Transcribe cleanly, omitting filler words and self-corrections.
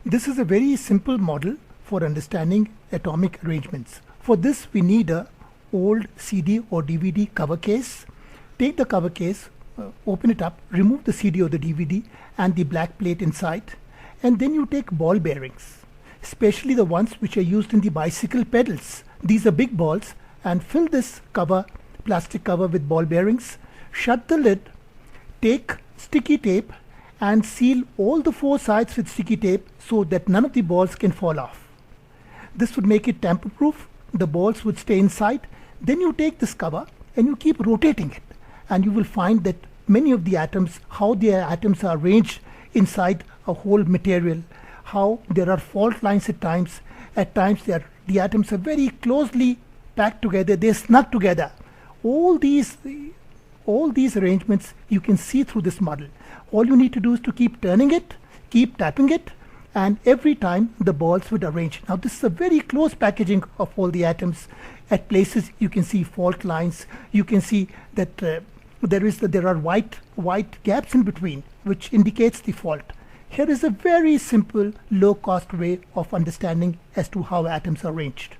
This is a very simple model for understanding atomic arrangements. For this, we need a old CD or DVD cover case. Take the cover case, open it up, remove the CD or the DVD and the black plate inside, and then you take ball bearings, especially the ones which are used in the bicycle pedals. These are big balls, and fill this cover, plastic cover, with ball bearings. Shut the lid, take sticky tape and seal all the four sides with sticky tape so that none of the balls can fall off. This would make it tamper proof. The balls would stay inside. Then you take this cover and you keep rotating it, and you will find that many of the atoms, how the atoms are arranged inside a whole material, how there are fault lines at times. At times the atoms are very closely packed together, they're snug together. All these arrangements you can see through this model. All you need to do is to keep turning it, keep tapping it, and every time the balls would arrange. Now this is a very close packaging of all the atoms. At places you can see fault lines, you can see that there are white gaps in between, which indicates the fault. Here is a very simple, low-cost way of understanding as to how atoms are arranged.